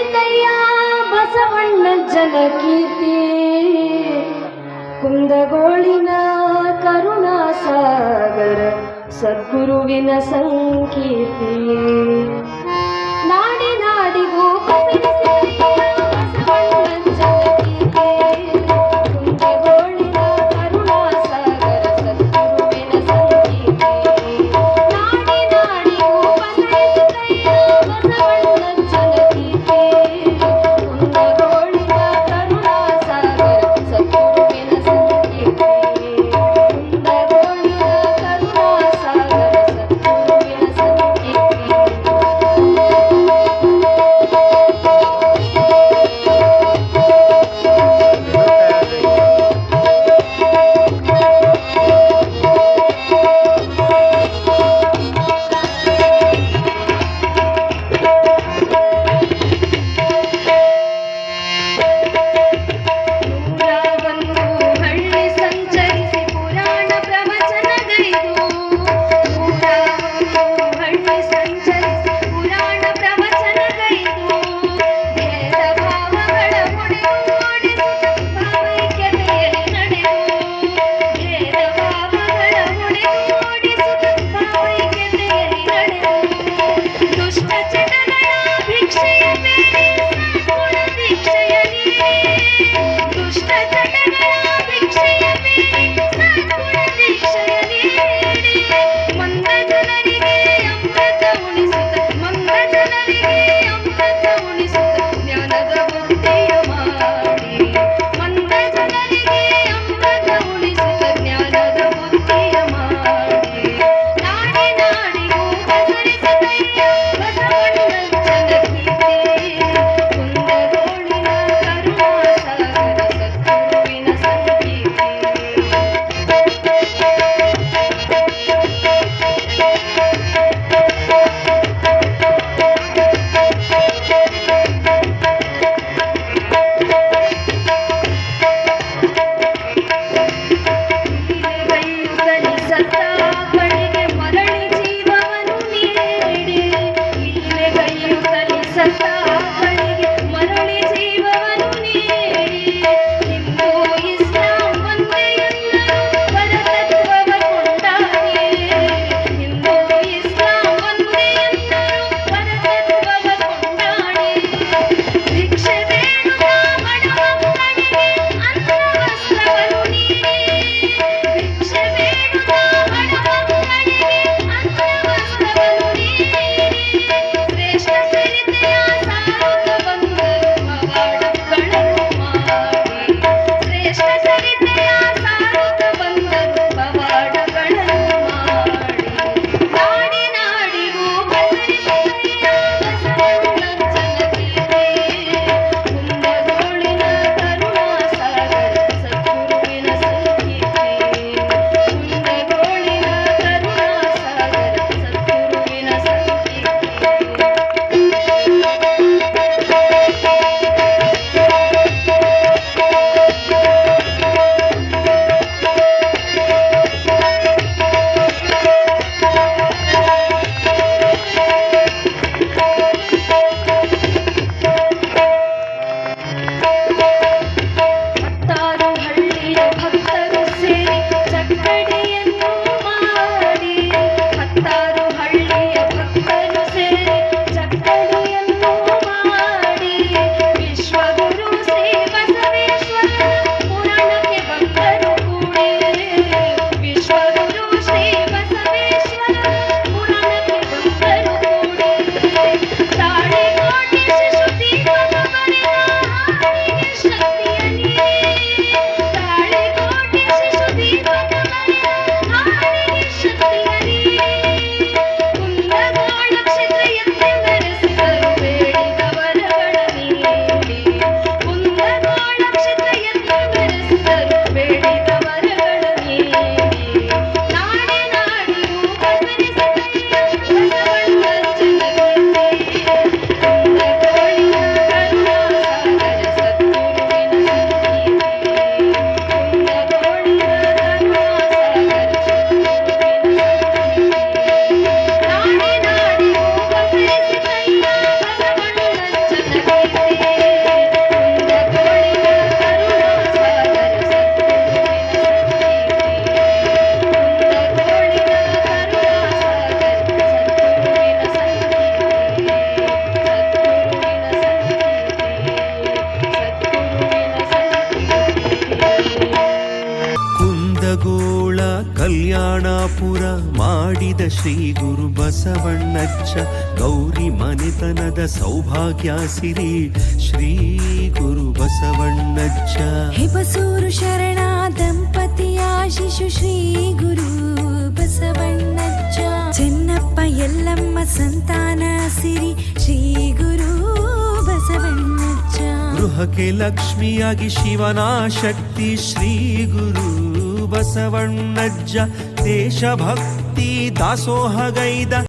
ಬಸವೈತಯ್ಯ ಬಸವಣ್ಣ ಜನಕೀರ್ತಿ ಕುಂದಗೋಳಿನ ಕರುಣಾಸಾಗರ ಸದ್ಗುರುವಿನ ಸಂಕೀರ್ತಿ ನಾಡಿ ನಾಡಿಗೂ ಪಸರಿಸಿದಯ್ಯ ಬಸವಣ್ಣ ಜನಕೀರ್ತಿ ಕುಂದಗೋಳಿನ ಕರುಣಾಸಾಗರ ಸದ್ಗುರುವಿನ ಸಂಕೀರ್ತಿ ನಾಡಿ ನಾಡಿಗೂ ಪಸರಿಸಿದಯ್ಯ ಬಸವಣ್ಣ ಜನಕೀರ್ತಿ ಕುಂದಗೋಳಿನ ಕರುಣಾಸಾಗರ ಸದ್ಗುರುವಿನ ಸಂಕೀರ್ತಿ ಕುಂದಗೋಳಿನ ಕರುಣಾಸಾಗರ ಸದ್ಗುರುವಿನ ಸಂಕೀರ್ತಿ ಕಲ್ಯಾಣಪುರ ಮಾಡಿದ ಶ್ರೀ ಗುರು ಬಸವಣ್ಣಜ್ಜ ಗೌರಿ ಮನೆತನದ ಸೌಭಾಗ್ಯ ಸಿರಿ ಶ್ರೀ ಗುರು ಬಸವಣ್ಣಜ್ಜ ಹೆಬಸೂರು ಶರಣ ದಂಪತಿಯ ಶಿಶು ಶ್ರೀ ಗುರು ಬಸವಣ್ಣಜ್ಜ ಚೆನ್ನಪ್ಪ ಎಲ್ಲಮ್ಮ ಸಂತಾನ ಸಿರಿ ಶ್ರೀ ಗುರು ಬಸವಣ್ಣಜ್ಜ ಗೃಹಕ್ಕೆ ಲಕ್ಷ್ಮಿಯಾಗಿ ಶಿವನ ಶಕ್ತಿ ಶ್ರೀ ಗುರು ಬಸವಣ್ಣಜ್ಜ ದೇಶಭಕ್ತಿ ದಾಸೋಹಗೈದ